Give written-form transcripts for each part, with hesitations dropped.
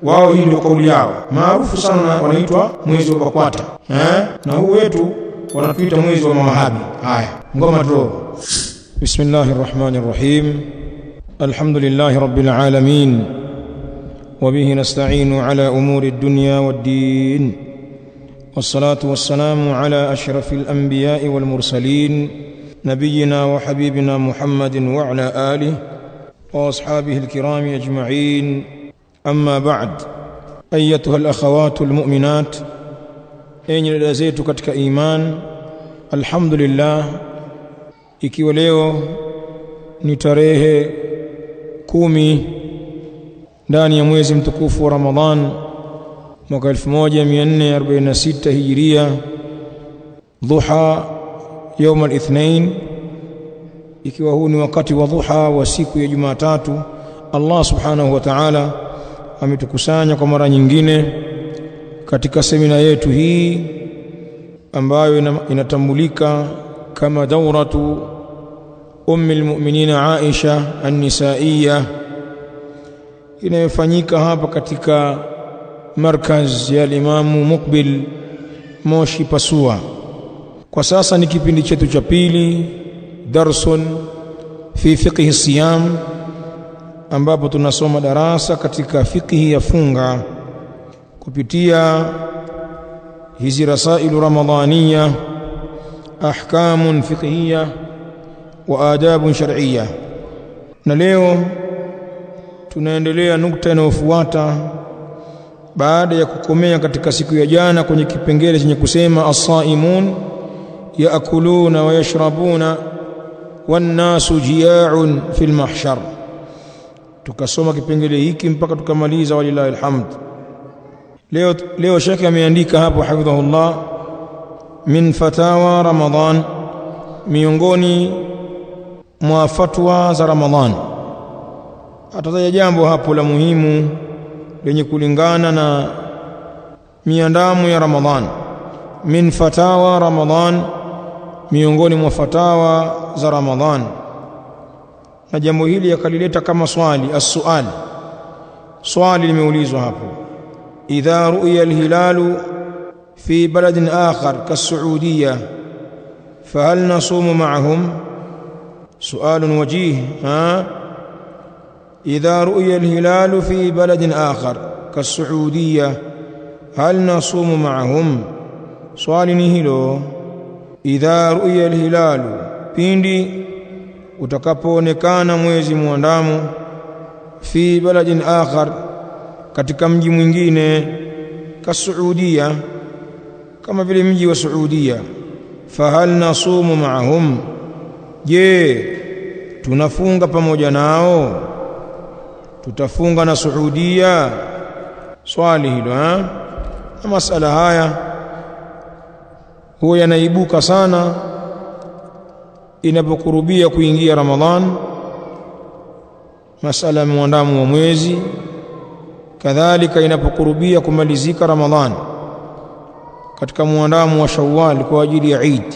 wao hii ndio kauli yao maarufu sana, wanaitwa mwezi wa BAKWATA na huu wetu wanatuita mwezi wa mawahabi. Haya, ngoma draw. Bismillahir Rahmanir Rahim. Alhamdulillahi Rabbil Alamin wa bihi nasta'inu ala umuri ad-dunya wad-din. Wassalatu wassalamu ala ashrafil anbiya'i wal mursalin nabiyyina wa habibina Muhammadin wa ala alihi wa ashabihi al-kirami ajma'in. Amma ba'd. Ayyatuha al-akhawatu al-mu'minat, enyi dada zetu katika iman, alhamdulillah, ikiwa leo ni tarehe 10 ndani ya mwezi mtukufu wa Ramadhan mwaka 1446 Hijria, dhuha يوم الاثنين, ikiwa huu ni wakati wa dhuha wa siku ya Jumatatu, Allah subhanahu wa ta'ala ametukusanya kwa mara nyingine katika semina yetu hii ambayo inatambulika kama dauratu ummul mu'minin Aisha an-Nisaiyya, inayofanyika hapa katika markaz ya Imamu Muqbil Moshi Pasua. Kwa sasa ni kipindi chetu cha pili, darsun fi fiqhi siyam, ambapo tunasoma darasa katika fiqhi ya funga kupitia hizi rasailu ramadhaniya, ahkamun fiqhiyya wa adabun shar'iyya. Na leo tunaendelea nukta inayofuata baada ya kukomea katika siku ya jana kwenye kipengele chenye kusema as-saimun yaakuluna wa yashrabuna wan nasu jia'un fil mahshar. Tukasoma kipengele hiki mpaka tukamaliza, walillahi alhamd. Leo shekhi ameandika hapo hafidhahullah, min fatawa Ramadhan, miongoni mwa fatwa za Ramadhan. Atataja jambo hapo la muhimu lenye kulingana na miandamo ya Ramadhan. Min fatawa Ramadhan, miongoni mwa fatawa za Ramadhan. Na jambo hili yakalileta kama swali, as-su'al. Swali limeulizwa hapo: idha ru'ya al-hilalu fi baladin akhar kas-Saudiya fahal nasumu ma'ahum? Su'alun wajih. idha ru'ya al-hilalu fi baladin akhar kas-Saudiya hal nasumu ma'ahum? Swali ni hilo. Idha ru'ya al-hilalu, pindi utakapoonekana mwezi muandamo, fi baladin akhar, katika mji mwingine, kas-Saudiya, kama vile mji wa Saudia, fahal nasumu ma'ahum? Je, tunafunga pamoja nao? Tutafunga na Saudia? Swali hilo. Na masala haya huwa yanaibuka sana inapokurubia kuingia Ramadhan, masala ya muandamo wa mwezi, kadhalika inapokurubia kumalizika Ramadhan katika muandamo wa Shawwal kwa ajili ya Eid,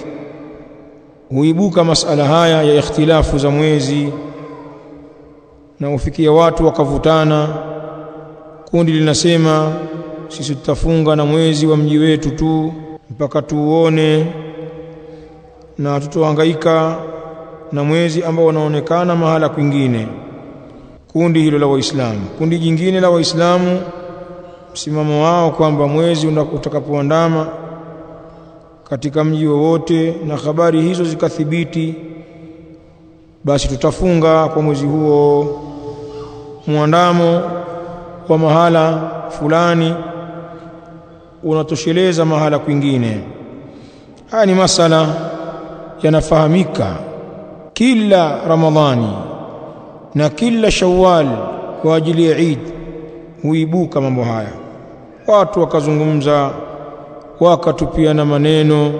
huibuka masala haya ya ikhtilafu za mwezi, na ufikia watu wakavutana. Kundi linasema sisi tutafunga na mwezi wa mji wetu tu mpaka tuone, na tutohangaika na mwezi ambao unaonekana mahala kwingine. Kundi hilo la Waislamu. Kundi jingine la Waislamu, msimamo wao kwamba mwezi utakapoandama katika mji wowote na habari hizo zikathibiti, basi tutafunga kwa mwezi huo. Muandamo wa mahala fulani unatosheleza mahala kwingine. Haya ni masala yanafahamika kila Ramadhani na kila Shawwal kwa ajili ya Eid, huibuka mambo haya. Watu wakazungumza, wakatupiana maneno,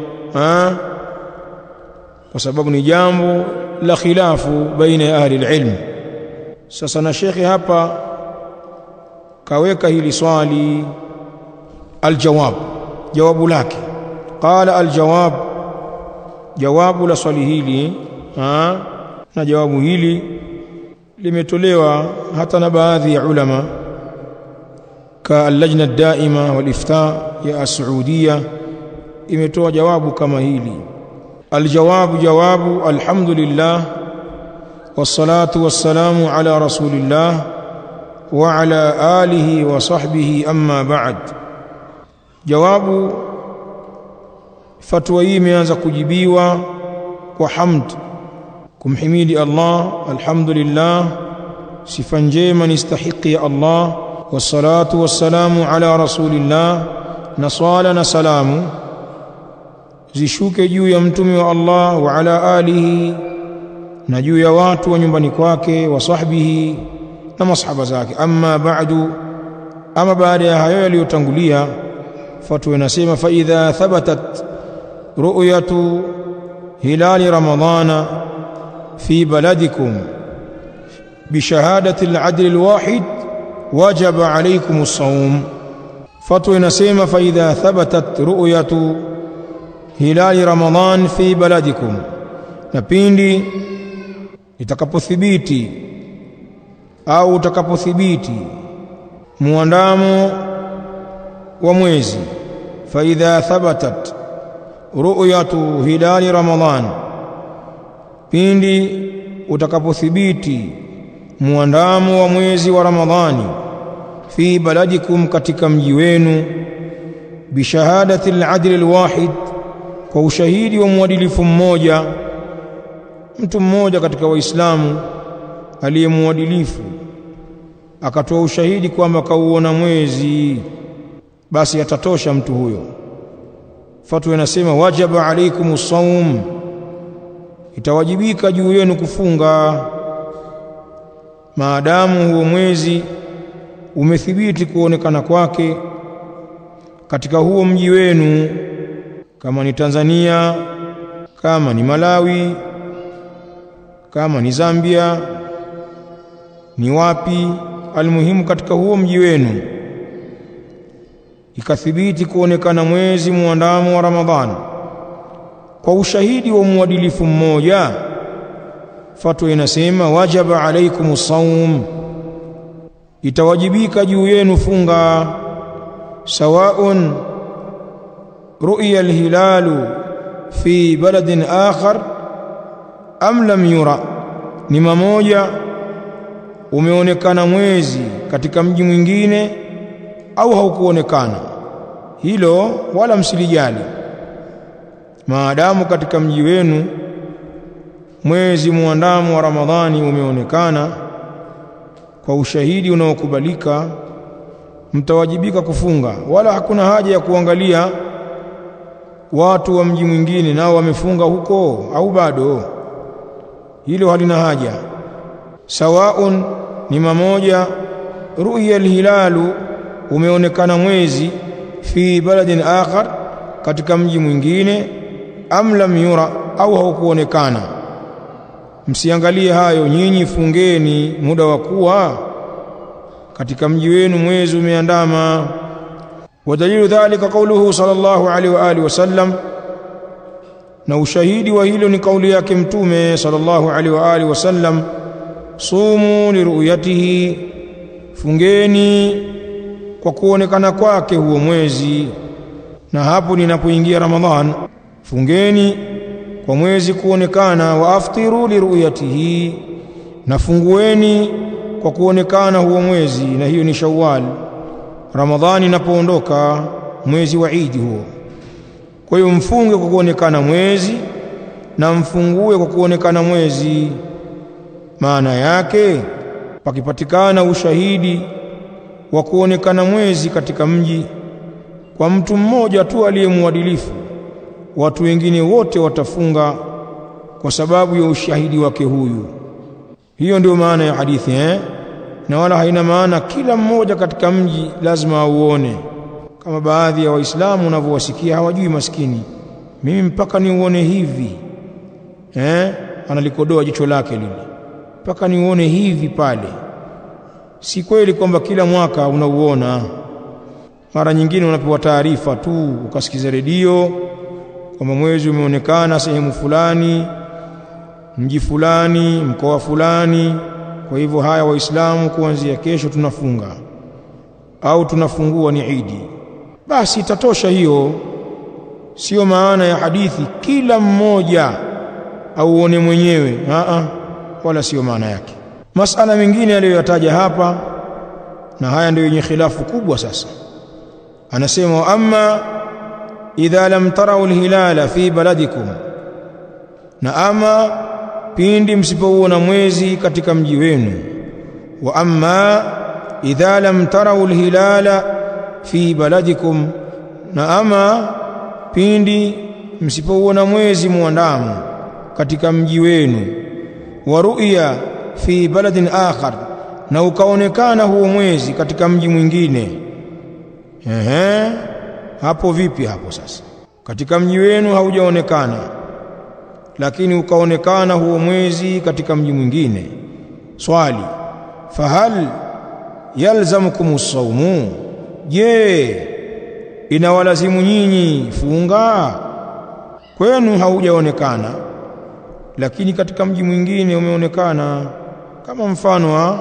kwa sababu ni jambo la khilafu baina ya ahli ilm. Sasa na shekhi hapa kaweka hili swali, aljawab, jawabu lake. Qala aljawab, jawabu la swali hili, na jawabu hili limetolewa hata na baadhi ya ulama كاللجنة الدائمة والإفتاء يا السعودية imetoa jawabu kama hili. Aljawabu jawabu alhamdulillah wassalatu wassalamu ala rasulillah wa ala alihi wa sahbihi amma ba'd. Jawabu, fatwa hii imeanza kujibiwa kwa hamd, kumhimidi Allah, alhamdulillah, sifa njema nistahiki ya Allah, wassalatu wassalamu ala rasulillah, na swala na salamu zishuke juu ya mtume wa Allah wa ala alihi, na juu ya watu wa nyumbani kwake, wa sahbihi, na masahaba zake. Amma ba'du, ama baada ya hayo yaliyotangulia, fatwa inasema fa idha thabatat ru'yatu hilali ramadhana fi baladikum bishahadati al-'adl al-wahid wajaba alaykum as-sawm. Fatwa inasema fa idha thabatat ru'yatu hilali ramadhan fi baladikum, na pindi itakapothibiti au utakapothibiti muandamo wa mwezi. Fa idha thabatat ru'yatu hilali ramadhan, pindi utakapothibiti muandamo wa mwezi wa Ramadhani, fi baladikum, katika mji wenu, bishahadati al-'adl al-wahid, kwa ushahidi wa mwadilifu mmoja, mtu mmoja katika Waislamu aliyemwadilifu akatoa ushahidi kwamba kauona mwezi, basi atatosha mtu huyo. Fatwa inasema wajaba alaikumus sawm, itawajibika juu yenu kufunga maadamu huo mwezi umethibiti kuonekana kwake katika huo mji wenu, kama ni Tanzania, kama ni Malawi, kama ni Zambia, ni wapi, almuhimu katika huo mji wenu ikathibiti kuonekana mwezi muandamo wa Ramadhani kwa ushahidi wa muadilifu mmoja. Fatwa inasema wajaba alaikumus sawm, itawajibika juu yenu funga, sawaun ru'ya al-hilalu fi baladin akhar am lam yura, ni mamoja umeonekana mwezi katika mji mwingine au haukuonekana, hilo wala msilijali, maadamu katika mji wenu mwezi muandamo wa Ramadhani umeonekana kwa ushahidi unaokubalika, mtawajibika kufunga. Wala hakuna haja ya kuangalia watu wa mji mwingine nao wamefunga huko au bado, hilo halina haja. Sawaun, ni mamoja, ru'ya al-hilalu, umeonekana mwezi, fi baladin akhar, katika mji mwingine, am lam yura, au haukuonekana. Msiangalie hayo, nyinyi fungeni muda wa kuwa katika mji wenu mwezi umeandama. Wadalilu dhalika qawluhu sallallahu alaihi wa alihi wasallam, na ushahidi wa hilo ni kauli yake mtume sallallahu alaihi wa alihi wasallam, sumu liruyatihi, fungeni kwa kuonekana kwake huo mwezi. Na hapo ninapoingia Ramadhan, fungeni kwa mwezi kuonekana, wa aftiru liruyatihi, na fungueni kwa kuonekana huo mwezi, na hiyo ni Shawwal. Ramadhani inapoondoka, mwezi wa Eid huo. Kwa hiyo mfunge kwa kuonekana mwezi na mfungue kwa kuonekana mwezi. Maana yake pakipatikana ushahidi wa kuonekana mwezi katika mji kwa mtu mmoja tu aliyemwadilifu, watu wengine wote watafunga kwa sababu ya ushahidi wake huyu. Hiyo ndio maana ya hadithi na wala haina maana kila mmoja katika mji lazima auone, kama baadhi ya Waislamu wanavyowasikia, hawajui maskini, mimi mpaka niuone hivi, analikodoa jicho lake lile, mpaka niuone hivi pale. Si kweli kwamba kila mwaka unauona. Mara nyingine unapewa taarifa tu, ukasikiza redio kwamba mwezi umeonekana sehemu fulani, mji fulani, mkoa fulani. Kwa hivyo haya Waislamu, kuanzia kesho tunafunga. au tunafungua ni Idi, basi itatosha hiyo. Sio maana ya hadithi kila mmoja auone mwenyewe, wala sio maana yake. Masala mengine aliyoyataja hapa, na haya ndio yenye khilafu kubwa sasa. Anasema amma idha lam tarau alhilala fi baladikum, na ama pindi msipouona mwezi katika mji wenu. Wa amma idha lam tarau alhilala fi baladikum, na ama pindi msipouona mwezi muandamo katika mji wenu. Wa ru'ya fi baladin akhar, na ukaonekana huo mwezi katika mji mwingine. Hapo vipi hapo sasa? Katika mji wenu haujaonekana, lakini ukaonekana huo mwezi katika mji mwingine. Swali, fahal yalzamukumus sawmu, je, inawalazimu nyinyi funga? Kwenu haujaonekana, lakini katika mji mwingine umeonekana, kama mfano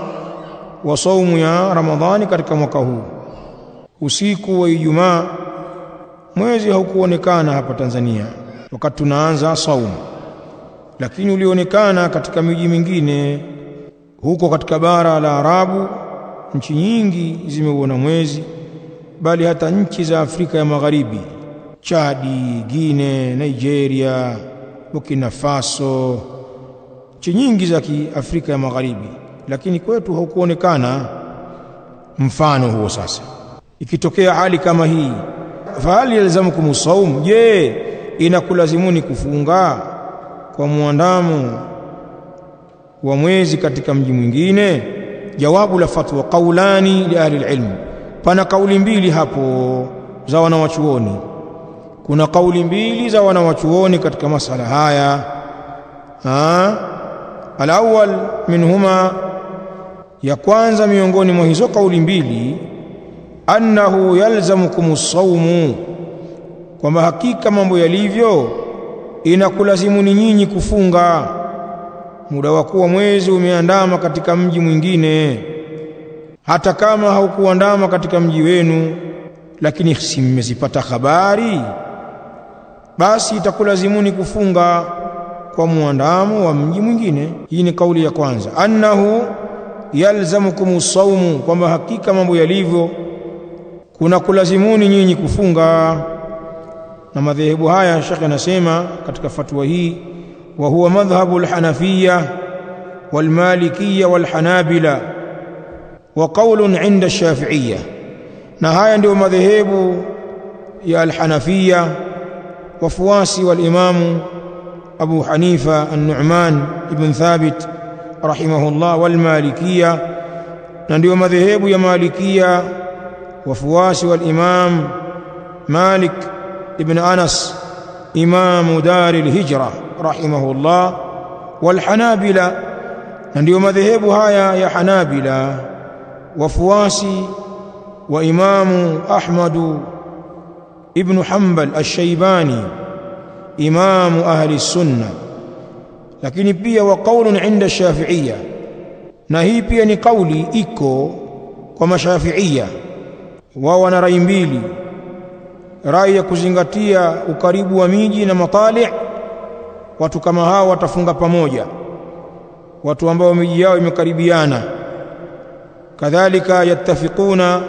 wa saumu ya Ramadhani katika mwaka huu. Usiku wa Ijumaa mwezi haukuonekana hapa Tanzania wakati tunaanza saumu, lakini ulionekana katika miji mingine. Huko katika bara la Arabu nchi nyingi zimeuona mwezi, bali hata nchi za Afrika ya Magharibi, Chadi, Guinea, Nigeria, Burkina Faso, nchi nyingi za Afrika ya Magharibi, lakini kwetu haukuonekana mfano huo. Sasa ikitokea hali kama hii, fahal yalzamukum as-sawm, je, inakulazimuni kufunga kwa muandamo wa mwezi katika mji mwingine? Jawabu la fatwa, qaulani li ahli al-ilm, pana kauli mbili hapo za wanawachuoni. Kuna kauli mbili za wanawachuoni katika masala haya. Al-awwal minhuma, ya kwanza miongoni mwa hizo kauli mbili, annahu yalzamukumus sawmu, kwamba hakika mambo yalivyo inakulazimuni nyinyi kufunga muda wa kuwa mwezi umeandama katika mji mwingine. Hata kama haukuandama katika mji wenu, lakini si mmezipata habari, basi itakulazimuni kufunga kwa muandamo wa mji mwingine. Hii ni kauli ya kwanza, annahu yalzamukumus sawmu, kwamba hakika mambo yalivyo kuna kulazimuni nyinyi kufunga. Na madhehebu haya Sheikh anasema katika fatwa hii, wa huwa madhhabu al-Hanafiyya wal-Malikiyya wal-Hanabila wa qawlun 'inda ash-Shafi'iyya, na haya ndio madhehebu ya al-Hanafiyya, wafuasi wal-Imamu Abu Hanifa an-Nu'man ibn Thabit rahimahullah, wal-Malikiyya, na ndio madhehebu ya Malikiyya, wafuasi wal-Imam Malik ibn Anas imamu dari al-Hijra rahimahullah, wal-Hanabila, na ndio madhehebu haya ya Hanabila, wafuasi wa Imamu Ahmad ibn Hanbal ash-Shaybani imamu ahli sunna. Lakini pia wa qaulun 'inda ash-Shafi'iyya, na hii pia ni kauli iko kwa mashafi'iyya. Wao wana rai mbili, rai ya kuzingatia ukaribu wa miji na matali'. Watu kama hao watafunga pamoja, watu ambao miji yao imekaribiana. Kadhalika yattafiquna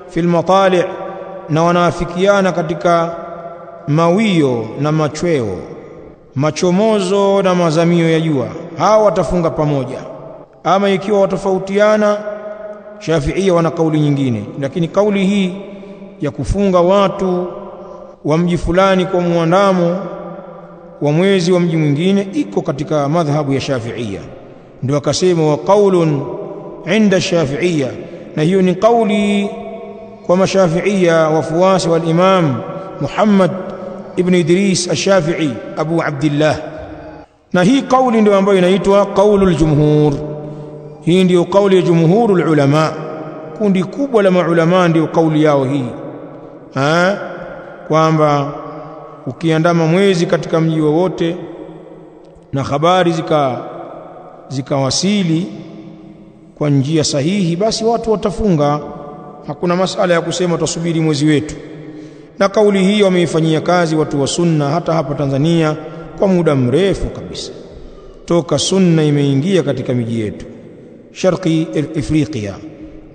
fil matali', na wanaafikiana katika mawio na machweo, machomozo na mazamio ya jua. Hao watafunga pamoja. Ama ikiwa watofautiana, Shafi'ia wana kauli nyingine, lakini kauli hii ya kufunga watu wa mji fulani kwa muandamo wa mwezi wa mji mwingine iko katika madhhabu ya Shafi'ia. Ndio akasema wa qaulun 'inda Shafi'ia, na hiyo ni kauli kwa mashafi'ia, wafuasi wal Imam Muhammad ibn Idris ash-Shafi'i Abu Abdullah. Na hii kauli ndio ambayo inaitwa qaulul jumhur. Hii ndio kauli ya jumhurul ulama, kundi kubwa la maulama ndio kauli yao hii, kwamba ukiandama mwezi katika mji wowote na habari zikawasili kwa njia sahihi, basi watu watafunga hakuna masala ya kusema tusubiri mwezi wetu. Na kauli hii wameifanyia kazi watu wa sunna hata hapa Tanzania kwa muda mrefu kabisa, toka sunna imeingia katika miji yetu Sharqi Afrika.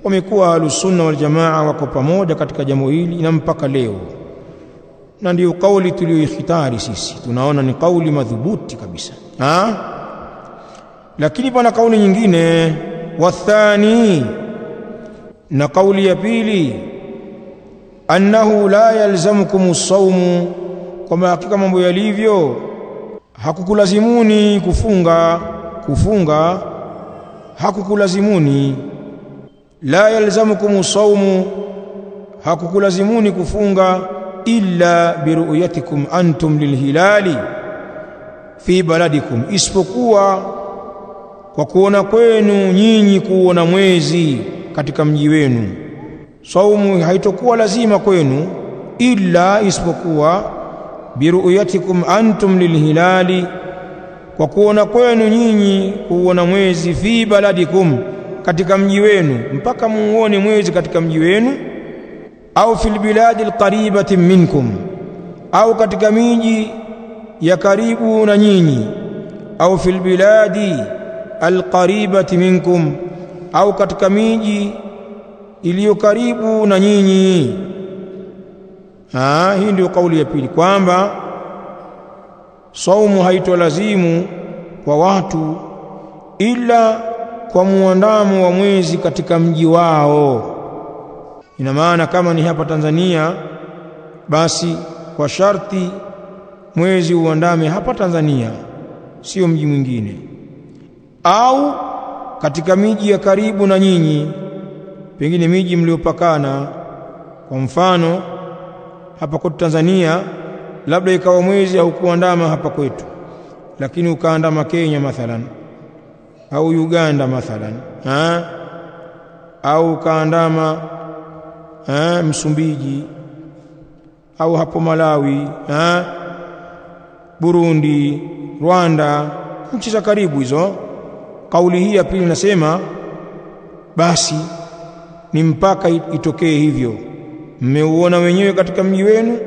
Wamekuwa Ahlusunna wal Jamaa wako pamoja katika jambo hili na mpaka leo, na ndio kauli tuliyoikhitari sisi, tunaona ni kauli madhubuti kabisa. Lakini pana kauli nyingine, wathani, na kauli ya pili, annahu la yalzamukum as-sawm, kwamba hakika mambo yalivyo hakukulazimuni kufunga hakukulazimuni. La yalzamukum as-sawm, hakukulazimuni kufunga, illa biru'yatikum antum lilhilali fi baladikum, isipokuwa kwa kuona kwenu nyinyi kuona mwezi katika mji wenu. Saumu haitokuwa lazima kwenu, illa isipokuwa biru'yatikum antum lilhilali, kwa kuona kwenu nyinyi kuona mwezi fi baladikum, katika mji wenu, mpaka muone mwezi katika mji wenu, au fil biladi alqaribati minkum, au katika miji ya karibu na nyinyi, au fil biladi alqaribati minkum, au katika miji iliyo karibu na nyinyi. Hii ndio kauli ya pili, kwamba saumu haitolazimu kwa watu ila kwa muandamo wa mwezi katika mji wao. Ina maana kama ni hapa Tanzania, basi kwa sharti mwezi uandame hapa Tanzania, sio mji mwingine, au katika miji ya karibu na nyinyi, pengine miji mliopakana. Kwa mfano hapa kwetu Tanzania, labda ikawa mwezi haukuandama hapa kwetu, lakini ukaandama Kenya mathalan, au Uganda mathalan, au ukaandama Msumbiji, au hapo Malawi, Burundi, Rwanda, nchi za karibu hizo. Kauli hii ya pili nasema basi ni mpaka itokee hivyo, mmeuona wenyewe katika mji wenu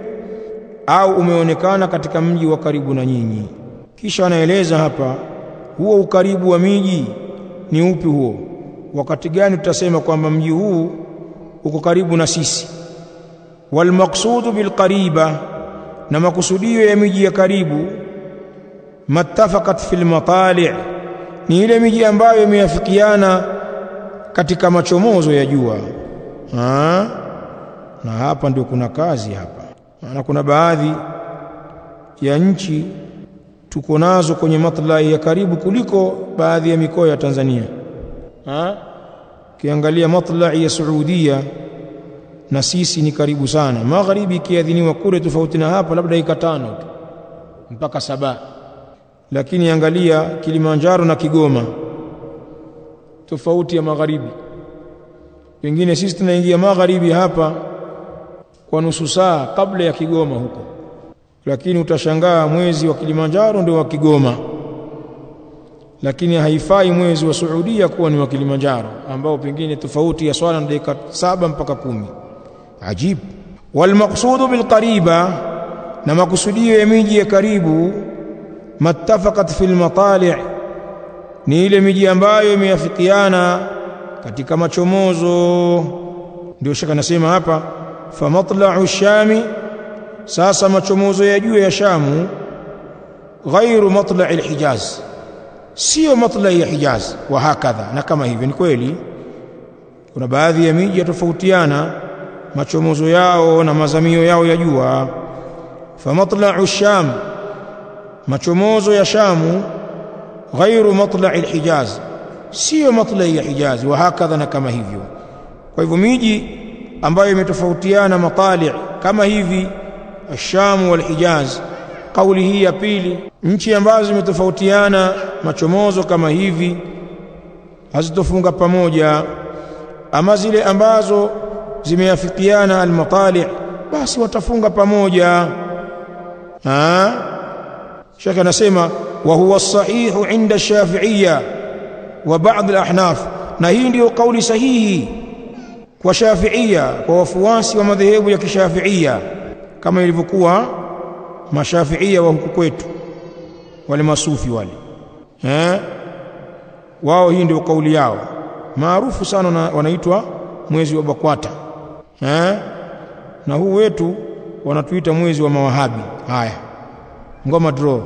au umeonekana katika mji wa karibu na nyinyi. Kisha anaeleza hapa huo ukaribu wa miji ni upi huo, wakati gani tutasema kwamba mji huu uko karibu na sisi. Wal maqsudu bil qariba, na makusudio ya miji ya karibu, mattafaqat fil matali', ni ile miji ambayo imeafikiana katika machomozo ya jua. Na hapa ndio kuna kazi hapa, maana kuna baadhi ya nchi tuko nazo kwenye matlai ya karibu kuliko baadhi ya mikoa ya Tanzania. Kiangalia matlai ya Saudia na sisi ni karibu sana. Magharibi kiadhiniwa kule tofauti na hapa labda dakika 5 tu mpaka 7. Lakini angalia Kilimanjaro na Kigoma, tofauti ya magharibi. Pengine sisi tunaingia magharibi hapa kwa nusu saa kabla ya Kigoma huko, lakini utashangaa mwezi wa Kilimanjaro ndio wa Kigoma, lakini haifai mwezi wa Saudia kuwa ni wa Kilimanjaro, ambao pengine tofauti ya swala na dakika 7 mpaka 10. Ajib. Wal maqsudu bil qariba, na makusudio ya miji ya karibu, mattafaqat fil matali', ni ile miji ambayo imeafikiana katika machomozo. Ndio shaka nasema hapa fa matla'u shami, sasa machomozo ya jua ya Shamu, ghairu matla'i al-Hijaz, sio matla'i ya Hijaz. Wa hakadha, na kama hivyo ni kweli kuna baadhi ya miji tofautiana machomozo yao na mazamio yao ya jua. Fa matla'u sham, machomozo ya Shamu, ghairu matla'i al-Hijaz, sio matla'i ya Hijaz. Wa hakadha, na kama hivyo. Kwa hivyo miji ambayo imetofautiana matali' kama hivi, Sham wal Hijaz, kauli hii ya pili, nchi ambazo zimetofautiana machomozo kama hivi hazitofunga pamoja. Ama zile ambazo zimeafikiana al-matali' basi watafunga pamoja. Sheikh anasema wa huwa sahihu inda Shafi'iyya wa ba'd al-ahnaf, na hii ndio kauli sahihi kwa Shafi'ia, kwa wafuasi wa madhehebu ya Kishafi'ia, kama ilivyokuwa mashafi'ia wa huku kwetu, wale masufi wale, wao hii ndio kauli yao maarufu sana, wanaitwa mwezi wa BAKWATA, na huu wetu wanatuita mwezi wa mawahabi. Haya, ngoma draw.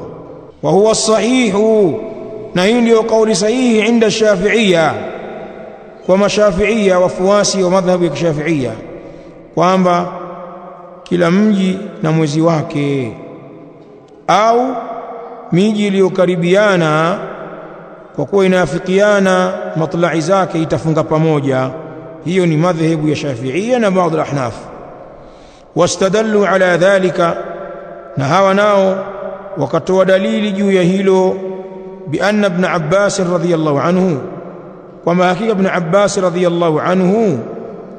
Wa huwa sahihu, na hii ndio kauli sahihi inda Shafi'ia, kwa mashafi'ia wafuasi wa madhhabu ya Kishafi'ia, kwamba kila mji na mwezi wake, au miji iliyokaribiana kwa kuwa inaafikiana matlai zake itafunga pamoja. Hiyo ni madhehebu ya Shafi'ia na baadhi ya Ahnaf. Wastadallu ala dhalika, na hawa nao wakatoa dalili juu ya hilo, bi anna ibn Abbas radhiyallahu anhu, kwamba hakika ibn Abbas radhiyallahu anhu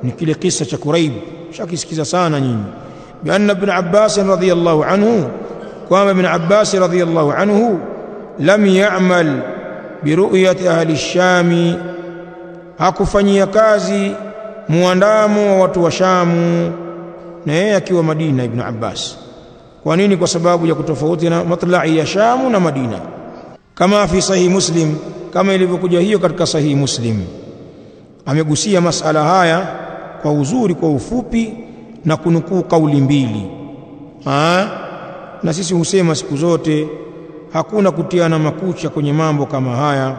ni kile kisa cha Quraib, shakisikiza sana nyinyi. Bi anna ibn Abbas radhiyallahu anhu, kwamba ibn Abbas radhiyallahu anhu lam ya'mal bi ru'yati ahli ash-Sham, hakufanyia kazi muandamo wa watu wa Shamu na yeye akiwa Madina. Ibn Abbas, kwa nini? Kwa sababu ya kutofauti na matlai ya Shamu na Madina, kama fi sahih Muslim, kama ilivyokuja hiyo katika sahih Muslim. Amegusia masala haya kwa uzuri, kwa ufupi, na kunukuu kauli mbili. Na sisi husema siku zote hakuna kutiana makucha kwenye mambo kama haya,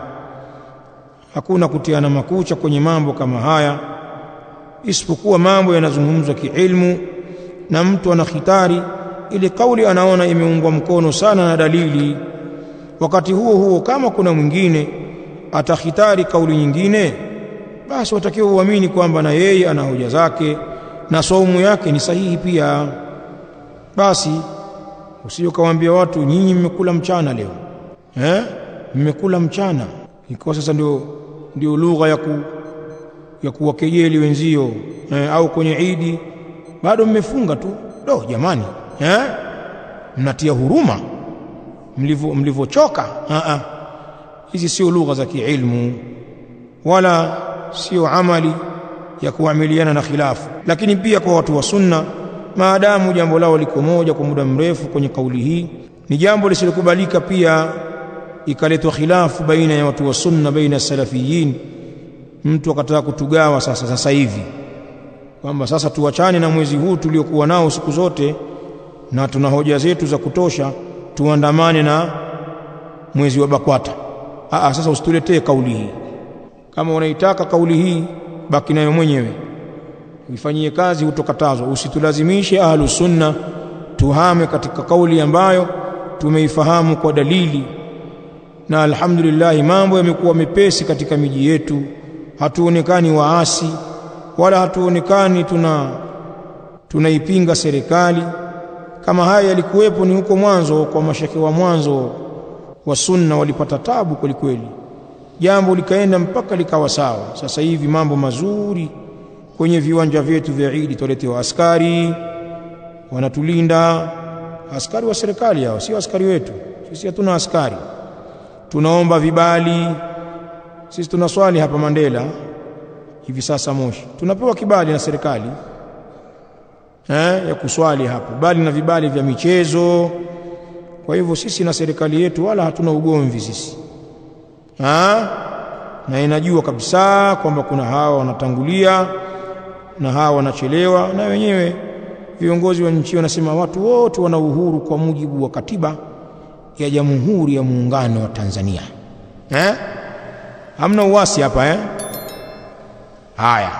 hakuna kutiana makucha kwenye mambo kama haya, isipokuwa mambo yanazungumzwa kiilmu, na mtu anakhitari ile kauli anaona imeungwa mkono sana na dalili. Wakati huo huo, kama kuna mwingine atakhitari kauli nyingine, basi watakiwa uamini kwamba na yeye ana hoja zake na saumu yake ni sahihi pia. Basi usije kawaambia watu nyinyi mmekula mchana leo, mmekula mchana, iko sasa ndio lugha ya kuwakejeli wenzio, au kwenye Idi bado mmefunga tu. Do jamani, mnatia huruma mlivyochoka. Hizi sio lugha za kiilmu, wala sio amali ya kuamiliana na khilafu. Lakini pia kwa watu wa sunna, maadamu jambo lao liko moja kwa muda mrefu kwenye kauli hii, ni jambo lisilokubalika pia ikaletwa khilafu baina ya watu wa sunna, baina salafiyin, mtu akataka kutugawa sasa hivi kwamba sasa tuachane na mwezi huu tuliokuwa nao siku zote na tuna hoja zetu za kutosha, tuandamane na mwezi wa BAKWATA. Sasa usituletee kauli hii. Kama unaitaka kauli hii, baki nayo mwenyewe, uifanyie kazi, utokatazwa. Usitulazimishe ahlus sunna tuhame katika kauli ambayo tumeifahamu kwa dalili. Na alhamdulillah mambo yamekuwa mepesi katika miji yetu, hatuonekani waasi, wala hatuonekani tunaipinga serikali. Kama haya yalikuwepo ni huko mwanzo, kwa mashekhe wa mwanzo wa sunna walipata tabu kweli kweli, jambo likaenda mpaka likawa sawa. Sasa hivi mambo mazuri, kwenye viwanja vyetu vya Eid tuletewa askari wanatulinda, askari wa serikali hao, sio askari wetu. Sisi hatuna askari, tunaomba vibali. Sisi tunaswali hapa Mandela hivi sasa Moshi, tunapewa kibali na serikali ya kuswali hapo, bali na vibali vya michezo. Kwa hivyo sisi na serikali yetu wala hatuna ugomvi sisi, na inajua kabisa kwamba kuna hawa wanatangulia na hawa wanachelewa, na wenyewe viongozi wa nchi wanasema watu wote wana uhuru kwa mujibu wa katiba ya Jamhuri ya Muungano wa Tanzania. Hamna uasi hapa. Haya,